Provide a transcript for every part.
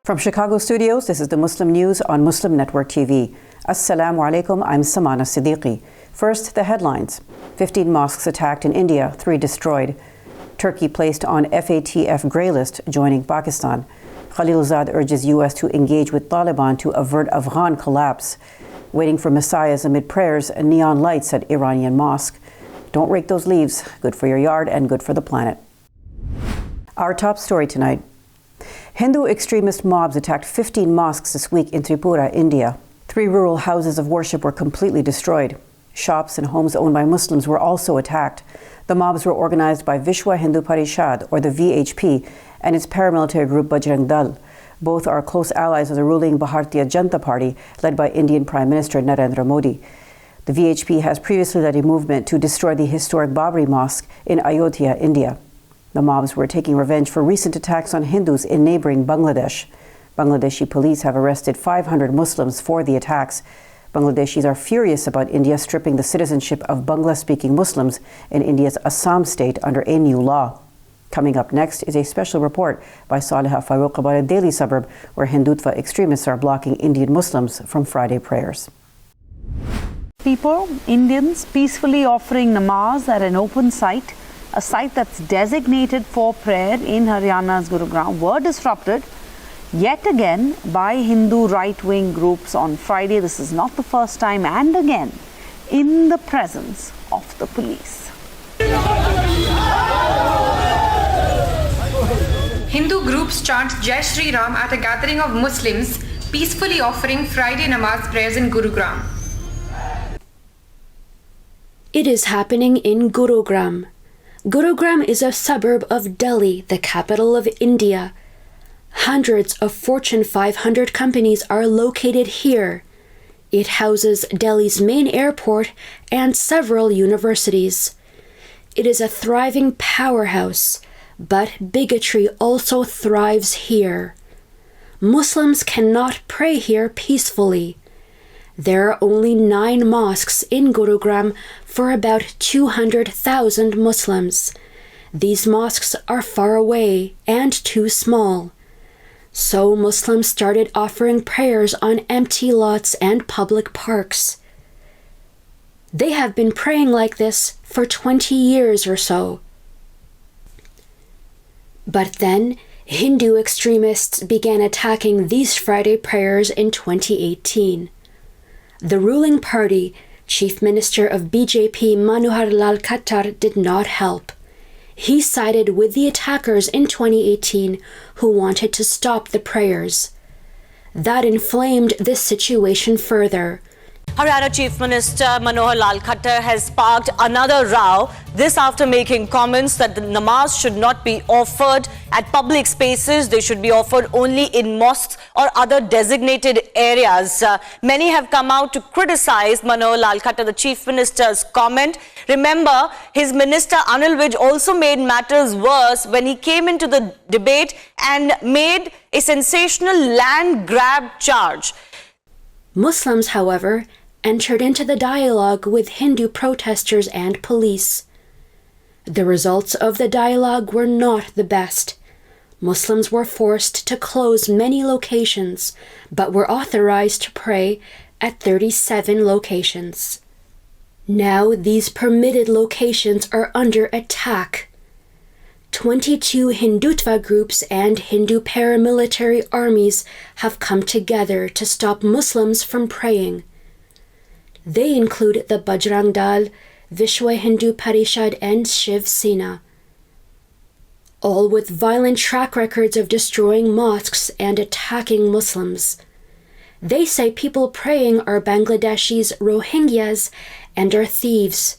From Chicago studios, this is the Muslim News on Muslim Network TV. Assalamu alaikum, I'm Samana Siddiqui. First, the headlines. 15 mosques attacked in India, 3 destroyed. Turkey placed on FATF grey list, joining Pakistan. Khalilzad urges U.S. to engage with Taliban to avert Afghan collapse. Waiting for messiahs amid prayers and neon lights at Iranian mosque. Don't rake those leaves. Good for your yard and good for the planet. Our top story tonight. Hindu extremist mobs attacked 15 mosques this week in Tripura, India. 3 rural houses of worship were completely destroyed. Shops and homes owned by Muslims were also attacked. The mobs were organized by Vishwa Hindu Parishad, or the VHP, and its paramilitary group Bajrang Dal. Both are close allies of the ruling Bharatiya Janata Party, led by Indian Prime Minister Narendra Modi. The VHP has previously led a movement to destroy the historic Babri Mosque in Ayodhya, India. The mobs were taking revenge for recent attacks on Hindus in neighboring Bangladesh. Bangladeshi police have arrested 500 Muslims for the attacks. Bangladeshis are furious about India stripping the citizenship of Bangla-speaking Muslims in India's Assam state under a new law. Coming up next is a special report by Saleha Farouk about a Delhi suburb where Hindutva extremists are blocking Indian Muslims from Friday prayers. People, Indians, peacefully offering namaz at an open site, a site that's designated for prayer in Haryana's Gurugram, were disrupted yet again by Hindu right-wing groups on Friday. This is not the first time, and again in the presence of the police. Hindu groups chant Jai Shri Ram at a gathering of Muslims peacefully offering Friday namaz prayers in Gurugram. It is happening in Gurugram. Gurugram is a suburb of Delhi, the capital of India. Hundreds of Fortune 500 companies are located here. It houses Delhi's main airport and several universities. It is a thriving powerhouse, but bigotry also thrives here. Muslims cannot pray here peacefully. There are only 9 mosques in Gurugram for about 200,000 Muslims. These mosques are far away and too small. So Muslims started offering prayers on empty lots and public parks. They have been praying like this for 20 years or so. But then, Hindu extremists began attacking these Friday prayers in 2018. The ruling party, Chief Minister of BJP Manohar Lal Khattar, did not help. He sided with the attackers in 2018 who wanted to stop the prayers. That inflamed this situation further. Haryana Chief Minister Manohar Lal Khattar has sparked another row, this after making comments that the namaz should not be offered at public spaces. They should be offered only in mosques or other designated areas. Many have come out to criticize Manohar Lal Khattar, the Chief Minister's comment. Remember, his minister Anil Vij also made matters worse when he came into the debate and made a sensational land grab charge. Muslims, however, entered into the dialogue with Hindu protesters and police. The results of the dialogue were not the best. Muslims were forced to close many locations, but were authorized to pray at 37 locations. Now these permitted locations are under attack. 22 Hindutva groups and Hindu paramilitary armies have come together to stop Muslims from praying. They include the Bajrang Dal, Vishwa Hindu Parishad, and Shiv Sena, all with violent track records of destroying mosques and attacking Muslims. They say people praying are Bangladeshis, Rohingyas, and are thieves.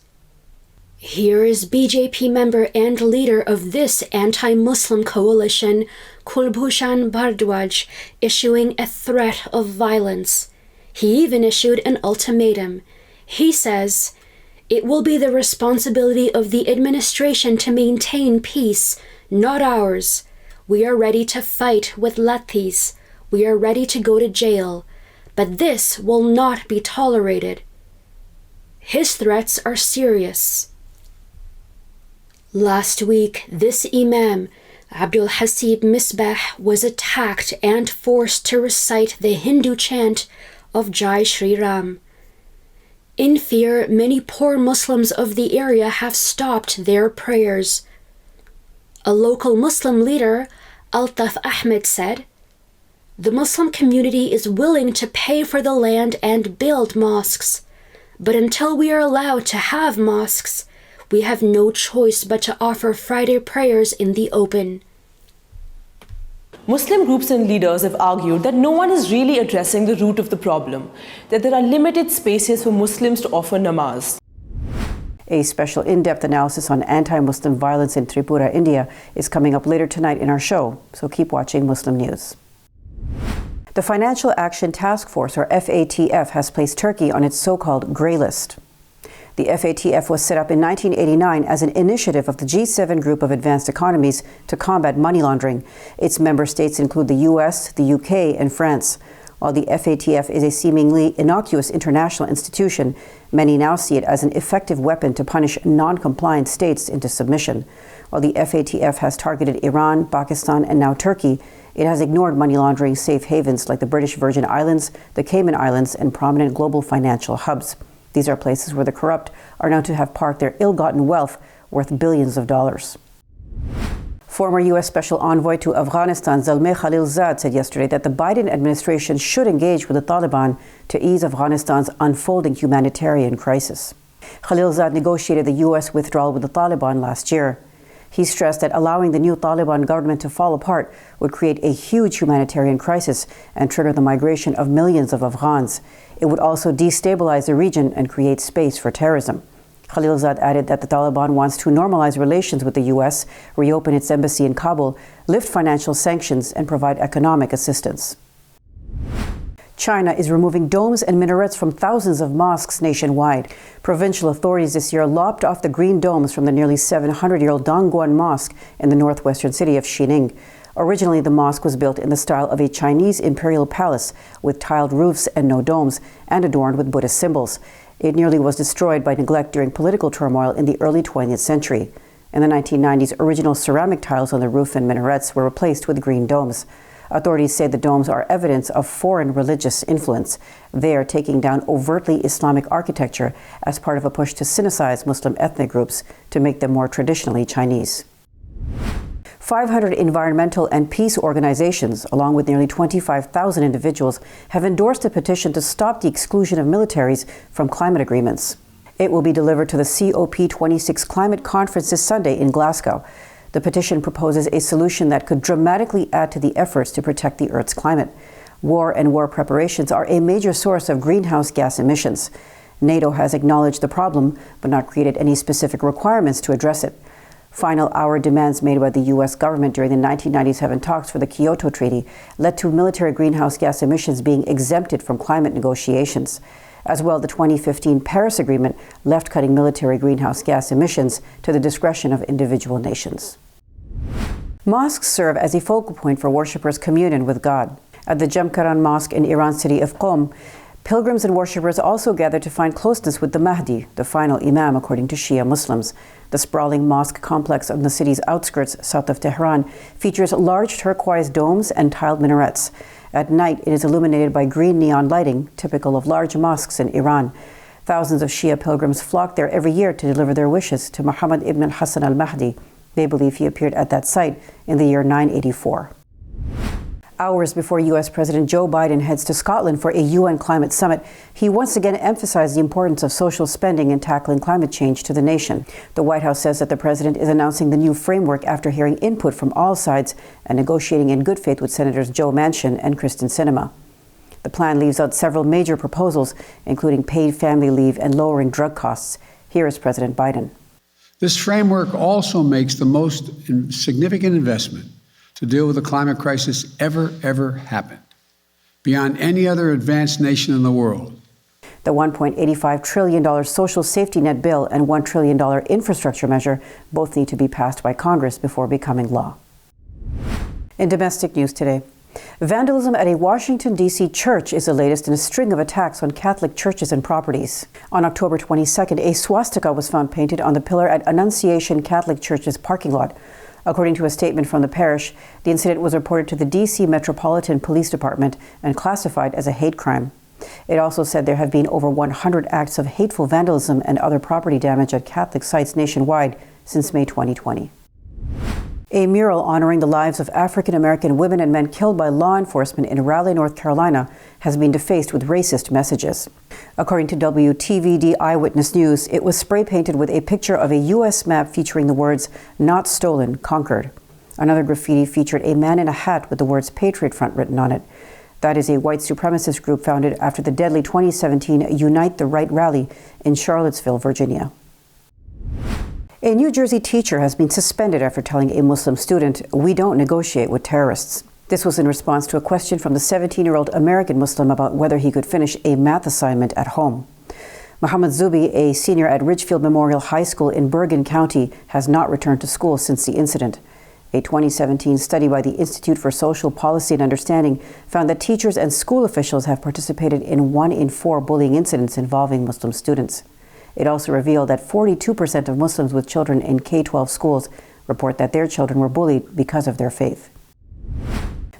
Here is BJP member and leader of this anti-Muslim coalition, Kulbhushan Bhardwaj, issuing a threat of violence. He even issued an ultimatum. He says, "It will be the responsibility of the administration to maintain peace, not ours. We are ready to fight with lathis. We are ready to go to jail. But this will not be tolerated." His threats are serious. Last week, this imam, Abdul Hasib Misbah was attacked and forced to recite the Hindu chant of Jai Shri Ram. In fear, many poor Muslims of the area have stopped their prayers. A local Muslim leader, Altaf Ahmed, said, "The Muslim community is willing to pay for the land and build mosques, but until we are allowed to have mosques, we have no choice but to offer Friday prayers in the open." Muslim groups and leaders have argued that no one is really addressing the root of the problem, that there are limited spaces for Muslims to offer namaz. A special in-depth analysis on anti-Muslim violence in Tripura, India is coming up later tonight in our show, so keep watching Muslim News. The Financial Action Task Force, or FATF, has placed Turkey on its so-called grey list. The FATF was set up in 1989 as an initiative of the G7 group of advanced economies to combat money laundering. Its member states include the US, the UK, and France. While the FATF is a seemingly innocuous international institution, many now see it as an effective weapon to punish non-compliant states into submission. While the FATF has targeted Iran, Pakistan, and now Turkey, it has ignored money laundering safe havens like the British Virgin Islands, the Cayman Islands, and prominent global financial hubs. These are places where the corrupt are known to have parked their ill-gotten wealth worth billions of dollars. Former U.S. Special Envoy to Afghanistan, Zalmay Khalilzad, said yesterday that the Biden administration should engage with the Taliban to ease Afghanistan's unfolding humanitarian crisis. Khalilzad negotiated the U.S. withdrawal with the Taliban last year. He stressed that allowing the new Taliban government to fall apart would create a huge humanitarian crisis and trigger the migration of millions of Afghans. It would also destabilize the region and create space for terrorism. Khalilzad added that the Taliban wants to normalize relations with the U.S., reopen its embassy in Kabul, lift financial sanctions, and provide economic assistance. China is removing domes and minarets from thousands of mosques nationwide. Provincial authorities this year lopped off the green domes from the nearly 700-year-old Dongguan Mosque in the northwestern city of Xining. Originally, the mosque was built in the style of a Chinese imperial palace with tiled roofs and no domes, and adorned with Buddhist symbols. It nearly was destroyed by neglect during political turmoil in the early 20th century. In the 1990s, original ceramic tiles on the roof and minarets were replaced with green domes. Authorities say the domes are evidence of foreign religious influence. They are taking down overtly Islamic architecture as part of a push to Sinnicize Muslim ethnic groups to make them more traditionally Chinese. 500 environmental and peace organizations, along with nearly 25,000 individuals, have endorsed a petition to stop the exclusion of militaries from climate agreements. It will be delivered to the COP26 climate conference this Sunday in Glasgow. The petition proposes a solution that could dramatically add to the efforts to protect the Earth's climate. War and war preparations are a major source of greenhouse gas emissions. NATO has acknowledged the problem, but not created any specific requirements to address it. Final hour demands made by the U.S. government during the 1997 talks for the Kyoto Treaty led to military greenhouse gas emissions being exempted from climate negotiations. As well, the 2015 Paris Agreement left cutting military greenhouse gas emissions to the discretion of individual nations. Mosques serve as a focal point for worshippers' communion with God. At the Gemkaran Mosque in Iran's city of Qom, pilgrims and worshippers also gather to find closeness with the Mahdi, the final Imam according to Shia Muslims. The sprawling mosque complex on the city's outskirts, south of Tehran, features large turquoise domes and tiled minarets. At night, it is illuminated by green neon lighting, typical of large mosques in Iran. Thousands of Shia pilgrims flock there every year to deliver their wishes to Muhammad ibn al-Hassan al-Mahdi. They believe he appeared at that site in the year 984. Hours before U.S. President Joe Biden heads to Scotland for a UN climate summit, he once again emphasized the importance of social spending in tackling climate change to the nation. The White House says that the president is announcing the new framework after hearing input from all sides and negotiating in good faith with Senators Joe Manchin and Kristen Sinema. The plan leaves out several major proposals, including paid family leave and lowering drug costs. Here is President Biden. This framework also makes the most significant investment to deal with the climate crisis ever happened, beyond any other advanced nation in the world. The $1.85 trillion social safety net bill and $1 trillion infrastructure measure both need to be passed by Congress before becoming law. In domestic news today, vandalism at a Washington, D.C. church is the latest in a string of attacks on Catholic churches and properties. On October 22nd, a swastika was found painted on the pillar at Annunciation Catholic Church's parking lot. According to a statement from the parish, the incident was reported to the DC Metropolitan Police Department and classified as a hate crime. It also said there have been over 100 acts of hateful vandalism and other property damage at Catholic sites nationwide since May 2020. A mural honoring the lives of African American women and men killed by law enforcement in Raleigh, North Carolina, has been defaced with racist messages. According to WTVD Eyewitness News, it was spray painted with a picture of a U.S. map featuring the words "Not Stolen, Conquered." Another graffiti featured a man in a hat with the words "Patriot Front" written on it. That is a white supremacist group founded after the deadly 2017 Unite the Right rally in Charlottesville, Virginia. A New Jersey teacher has been suspended after telling a Muslim student, "We don't negotiate with terrorists." This was in response to a question from the 17-year-old American Muslim about whether he could finish a math assignment at home. Muhammad Zubi, a senior at Ridgefield Memorial High School in Bergen County, has not returned to school since the incident. A 2017 study by the Institute for Social Policy and Understanding found that teachers and school officials have participated in 1 in 4 bullying incidents involving Muslim students. It also revealed that 42% of Muslims with children in K-12 schools report that their children were bullied because of their faith.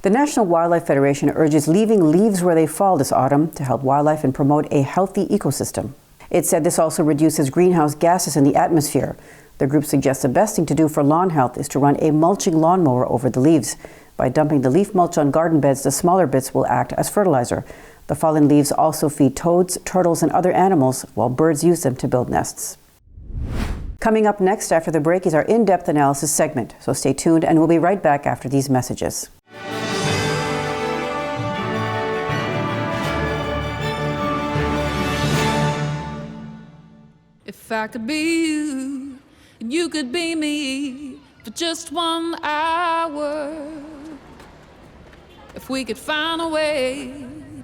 The National Wildlife Federation urges leaving leaves where they fall this autumn to help wildlife and promote a healthy ecosystem. It said this also reduces greenhouse gases in the atmosphere. The group suggests the best thing to do for lawn health is to run a mulching lawnmower over the leaves. By dumping the leaf mulch on garden beds, the smaller bits will act as fertilizer. The fallen leaves also feed toads, turtles, and other animals, while birds use them to build nests. Coming up next after the break is our in-depth analysis segment, so stay tuned and we'll be right back after these messages. If I could be you, and you could be me for just 1 hour. If we could find a way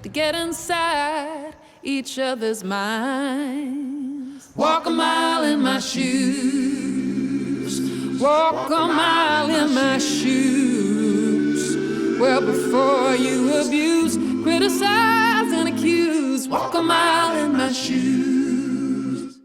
to get inside each other's minds. Walk a mile in my shoes. Walk a mile in my shoes. Well, before you abuse, criticize, and accuse. Walk a mile in my shoes.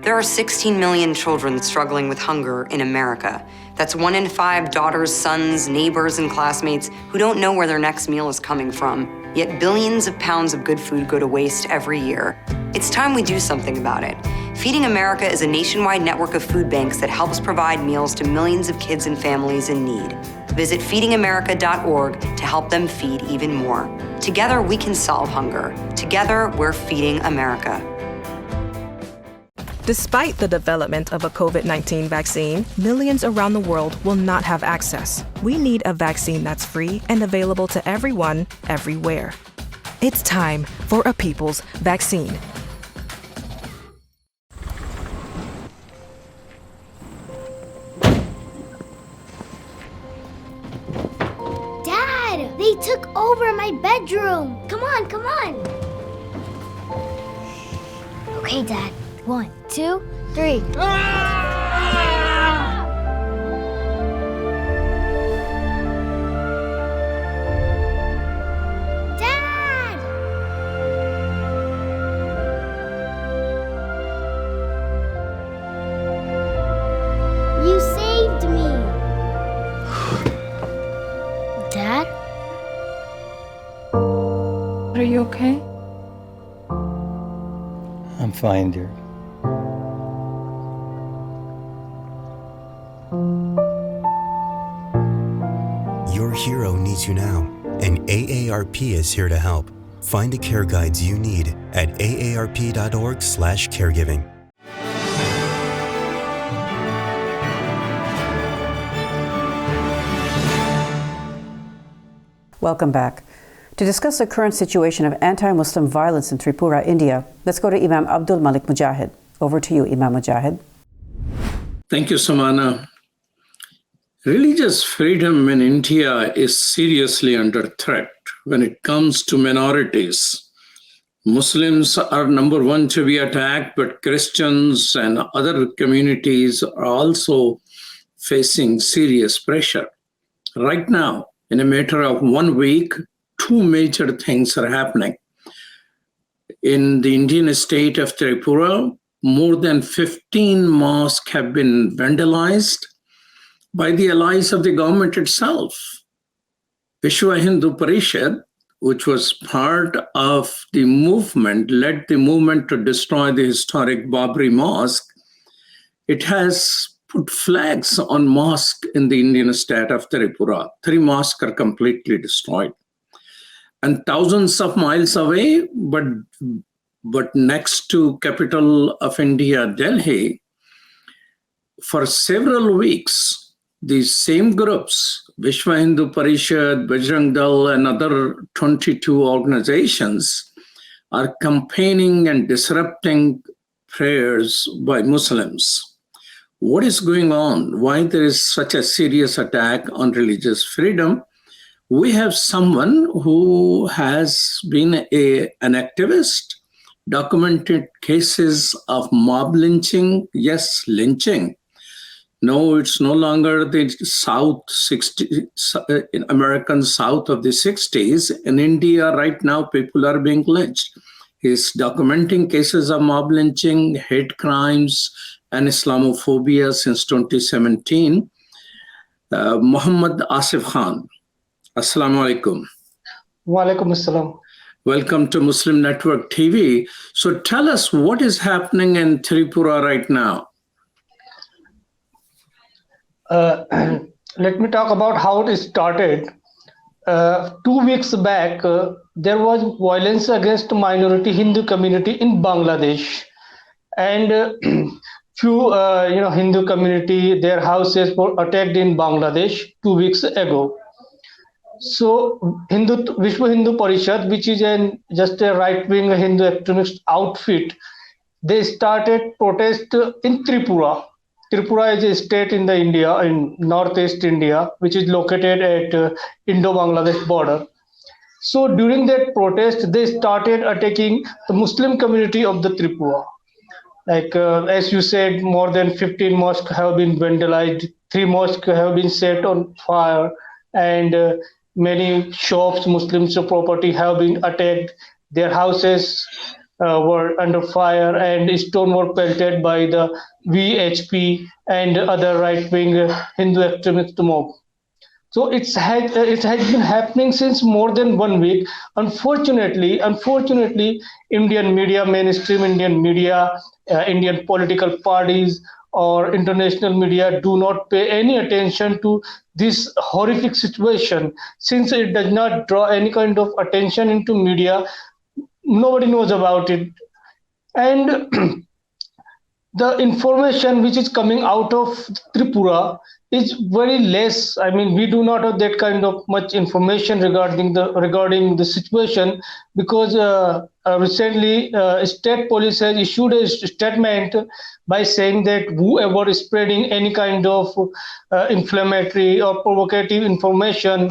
There are 16 million children struggling with hunger in America. That's 1 in 5 daughters, sons, neighbors, and classmates who don't know where their next meal is coming from. Yet billions of pounds of good food go to waste every year. It's time we do something about it. Feeding America is a nationwide network of food banks that helps provide meals to millions of kids and families in need. Visit feedingamerica.org to help them feed even more. Together, we can solve hunger. Together, we're feeding America. Despite the development of a COVID-19 vaccine, millions around the world will not have access. We need a vaccine that's free and available to everyone, everywhere. It's time for a people's vaccine. Dad, they took over my bedroom. Come on, come on. Okay, Dad. 1, 2, 3. Dad! You saved me. Dad? Are you okay? I'm fine, dear. Your hero needs you now, and AARP is here to help. Find the care guides you need at aarp.org/caregiving. Welcome back. To discuss the current situation of anti-Muslim violence in Tripura, India, let's go to Imam Abdul Malik Mujahid. Over to you, Imam Mujahid. Thank you, Samana. Religious freedom in India is seriously under threat when it comes to minorities. Muslims are number one to be attacked, but Christians and other communities are also facing serious pressure. Right now, in a matter of 1 week, 2 major things are happening. In the Indian state of Tripura, more than 15 mosques have been vandalized. by the allies of the government itself. Vishwa Hindu Parishad, which was part of the movement, led the movement to destroy the historic Babri Mosque, it has put flags on mosques in the Indian state of Tripura. 3 mosques are completely destroyed. And thousands of miles away, but next to capital of India, Delhi, for several weeks, these same groups, Vishwa Hindu Parishad, Bajrang Dal, and other 22 organizations, are campaigning and disrupting prayers by Muslims. What is going on? Why there is such a serious attack on religious freedom? We have someone who has been an activist, documented cases of mob lynching, yes, lynching. No, it's no longer the in American South of the 60s. In India, right now, people are being lynched. He's documenting cases of mob lynching, hate crimes, and Islamophobia since 2017. Muhammad Asif Khan. Assalamu alaikum. Wa alaikum assalam. Welcome to Muslim Network TV. So tell us what is happening in Tripura right now. Let me talk about how it started. 2 weeks back, there was violence against minority Hindu community in Bangladesh, and few Hindu community, their houses were attacked in Bangladesh 2 weeks ago. So Vishwa Hindu Parishad, which is just a right-wing Hindu extremist outfit, they started protest in Tripura. Tripura is a state in India, in northeast India, which is located at Indo-Bangladesh border. So during that protest, they started attacking the Muslim community of the Tripura. Like as you said, more than 15 mosques have been vandalized, 3 mosques have been set on fire, and many shops, Muslims' property have been attacked. Their houses were under fire, and stone were pelted by the VHP and other right-wing Hindu extremist mob. So it has been happening since more than 1 week. Unfortunately, Indian media, mainstream Indian media, Indian political parties, or international media do not pay any attention to this horrific situation. Since it does not draw any kind of attention into media, nobody knows about it. And the information which is coming out of Tripura is very less. I mean, we do not have that kind of much information regarding the situation, because recently state police has issued a statement by saying that whoever is spreading any kind of inflammatory or provocative information,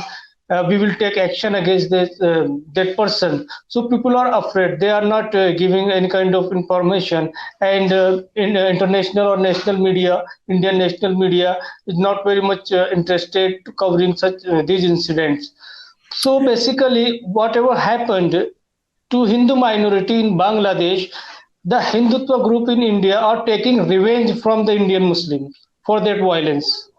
we will take action against that person. So people are afraid. They are not giving any kind of information, and in international or national media, Indian national media is not very much interested to covering such these incidents. So basically, whatever happened to Hindu minority in Bangladesh, the Hindutva group in India are taking revenge from the Indian Muslims for that violence.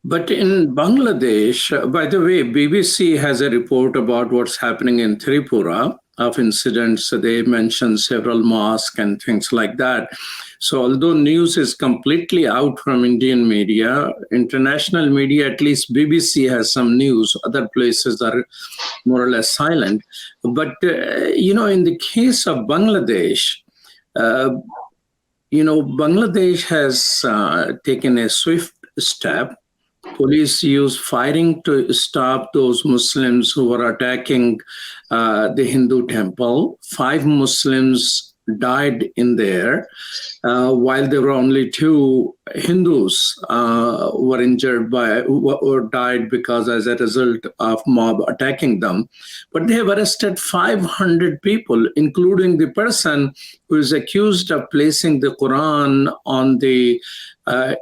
But in Bangladesh, by the way, BBC has a report about what's happening in Tripura of incidents. They mention several mosques and things like that. So although news is completely out from Indian media, international media, at least BBC has some news. Other places are more or less silent. But, in the case of Bangladesh, Bangladesh has taken a swift step. Police used firing to stop those Muslims who were attacking the Hindu temple. 5 Muslims died in there, while there were only 2 Hindus were injured or died because as a result of mob attacking them. But they have arrested 500 people, including the person who is accused of placing the Quran on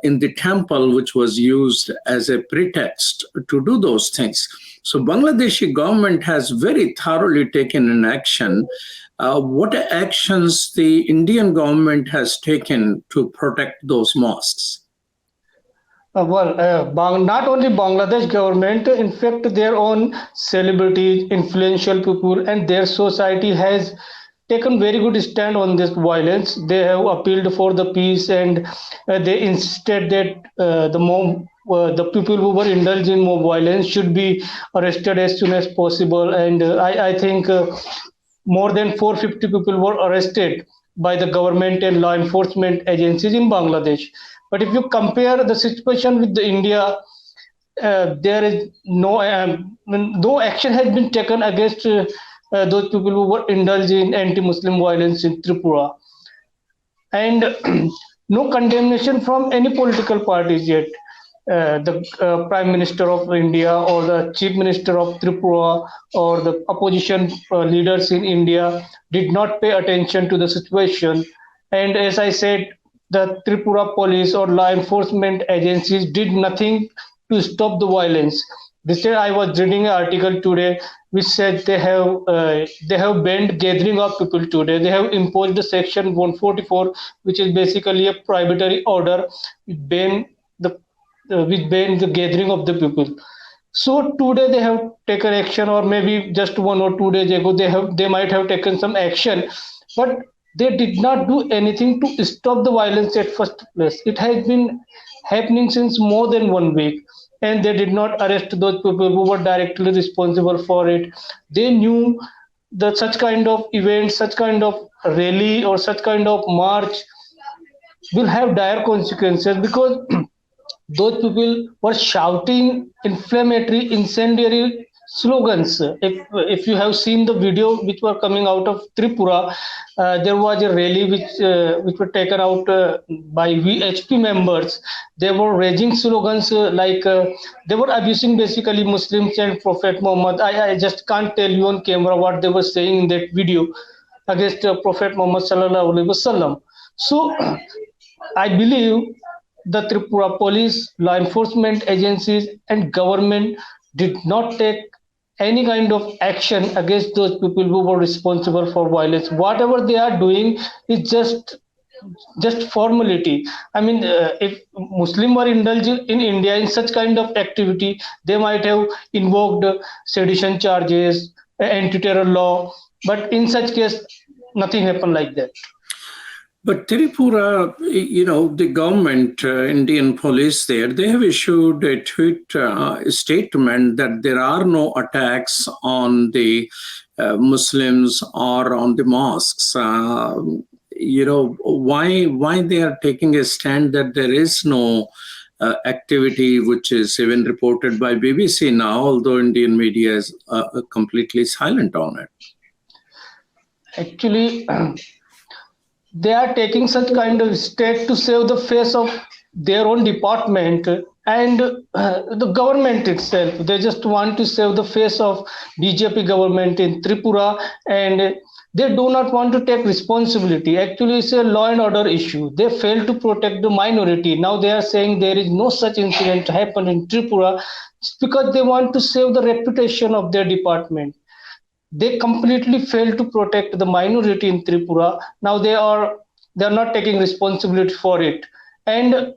in the temple, which was used as a pretext to do those things. So Bangladeshi government has very thoroughly taken an action. What actions the Indian government has taken to protect those mosques? Not only Bangladesh government, in fact, their own celebrities, influential people, and their society has taken very good stand on this violence. They have appealed for the peace, and they insisted that the people who were indulging in more violence should be arrested as soon as possible. And I think more than 450 people were arrested by the government and law enforcement agencies in Bangladesh. But if you compare the situation with the India, there is no action has been taken against those people who were indulging in anti-Muslim violence in Tripura, and no condemnation from any political parties yet. The Prime Minister of India or the Chief Minister of Tripura or the opposition leaders in India did not pay attention to the situation. And as I said, the Tripura police or law enforcement agencies did nothing to stop the violence. Instead, I was reading an article today which said they have banned gathering of people today. They have imposed the Section 144, which is basically a prohibitory order, which ban the gathering of the people. So today they have taken action, or maybe just 1 or 2 days ago they might have taken some action, but they did not do anything to stop the violence at first place. It has been happening since more than 1 week, and they did not arrest those people who were directly responsible for it. They knew that such kind of events, such kind of rally or such kind of march will have dire consequences, because those people were shouting inflammatory, incendiary slogans. If you have seen the video which were coming out of Tripura, there was a rally which were taken out by VHP members. They were raising slogans like they were abusing basically Muslims and Prophet Muhammad. I just can't tell you on camera what they were saying in that video against Prophet Muhammad sallallahu alaihi wasallam. So I believe the Tripura police, law enforcement agencies, and government did not take any kind of action against those people who were responsible for violence. Whatever they are doing is just formality. I mean, if Muslims were indulging in India in such kind of activity, they might have invoked sedition charges, anti-terror law, but in such case, nothing happened like that. But Tripura, the government, Indian police there, they have issued a tweet statement that there are no attacks on the Muslims or on the mosques. Why they are taking a stand that there is no activity, which is even reported by BBC now, although Indian media is completely silent on it. Actually, they are taking such kind of step to save the face of their own department and the government itself. They just want to save the face of BJP government in Tripura, and they do not want to take responsibility. Actually, it's a law and order issue. They fail to protect the minority. Now they are saying there is no such incident happened in Tripura because they want to save the reputation of their department. They completely failed to protect the minority in Tripura. Now they are not taking responsibility for it. And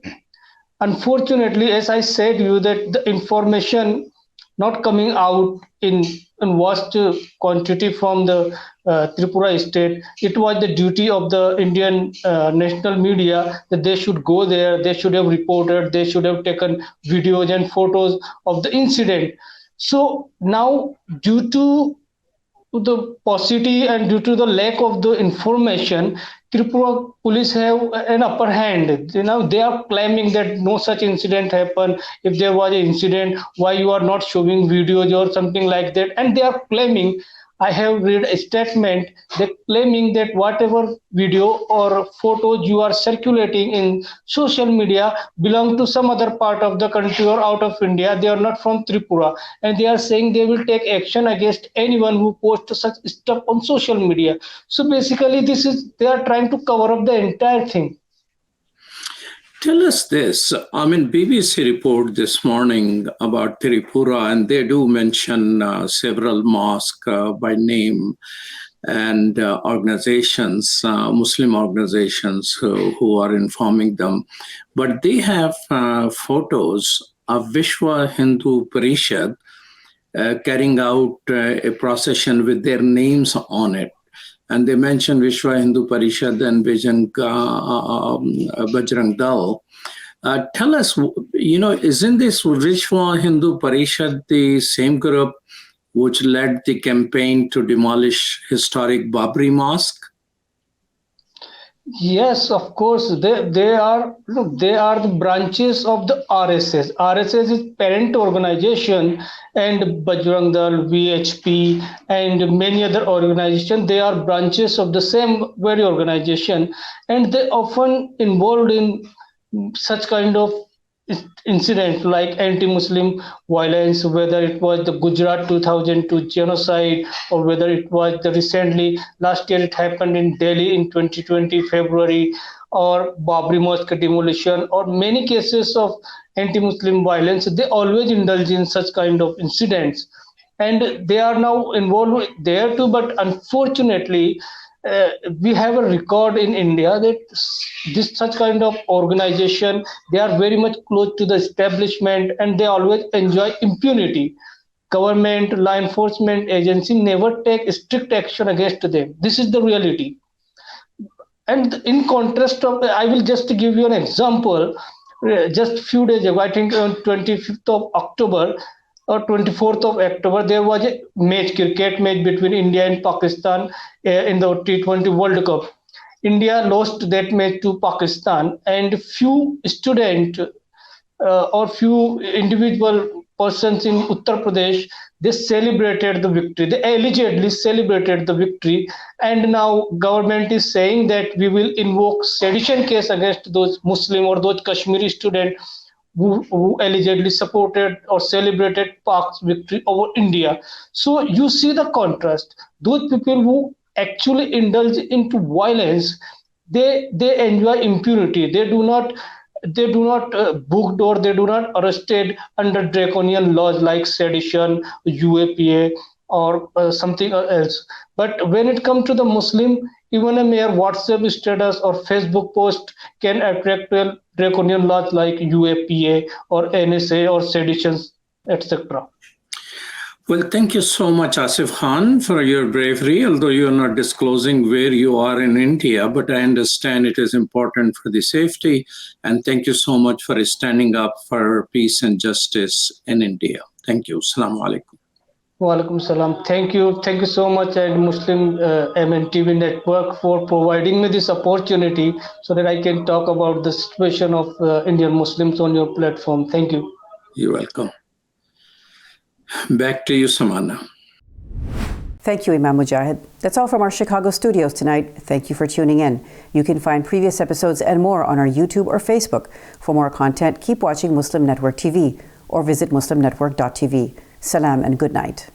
unfortunately, as I said you, that the information not coming out in vast quantity from the Tripura state, it was the duty of the Indian national media that they should go there, they should have reported, they should have taken videos and photos of the incident. So now, due to the paucity and due to the lack of the information, Tripura police have an upper hand. They are claiming that no such incident happened. If there was an incident, why you are not showing videos or something like that? And they are claiming, I have read a statement, they're claiming that whatever video or photos you are circulating in social media belong to some other part of the country or out of India. They are not from Tripura. And they are saying they will take action against anyone who posts such stuff on social media. So basically, they are trying to cover up the entire thing. Tell us this. BBC report this morning about Tripura, and they do mention several mosques by name. and organizations, Muslim organizations who are informing them. But they have photos of Vishwa Hindu Parishad carrying out a procession with their names on it. And they mention Vishwa Hindu Parishad and Bajrang Dal. Tell us, isn't this Vishwa Hindu Parishad the same group which led the campaign to demolish historic Babri Mosque? Yes, of course. They are the branches of the RSS. RSS is parent organization, and Bajrang Dal, VHP, and many other organizations. They are branches of the same very organization, and they often involved in such kind of incidents like anti-Muslim violence, whether it was the Gujarat 2002 genocide, or whether it was the recently last year it happened in Delhi in 2020 February, or Babri Mosque demolition, or many cases of anti-Muslim violence. They always indulge in such kind of incidents, and they are now involved there too. But unfortunately, we have a record in India that this such kind of organization, they are very much close to the establishment, and they always enjoy impunity. Government, law enforcement agency never take strict action against them. This is the reality. And in contrast of, I will just give you an example. Just a few days ago, I think on 25th of October, or 24th of October, there was a cricket match between India and Pakistan in the T20 World Cup. India lost that match to Pakistan, and few students or few individual persons in Uttar Pradesh, they celebrated the victory. They allegedly celebrated the victory, and now government is saying that we will invoke sedition case against those Muslim or those Kashmiri students who allegedly supported or celebrated Pak's victory over India. So you see the contrast. Those people who actually indulge into violence, they enjoy impunity. They do not booked, or they do not arrested under draconian laws like sedition, UAPA, or something else. But when it comes to the Muslim, even a mere WhatsApp status or Facebook post can attract draconian laws like UAPA or NSA or seditions, etc. Well, thank you so much, Asif Khan, for your bravery, although you are not disclosing where you are in India, but I understand it is important for the safety. And thank you so much for standing up for peace and justice in India. Thank you. Assalamu alaikum. Wa alaikum salam. Thank you so much, and Muslim MNTV Network for providing me this opportunity so that I can talk about the situation of Indian Muslims on your platform. Thank you. You're welcome. Back to you, Samana. Thank you, Imam Mujahid. That's all from our Chicago studios tonight. Thank you for tuning in. You can find previous episodes and more on our YouTube or Facebook. For more content, keep watching Muslim Network TV or visit muslimnetwork.tv. Salam and good night.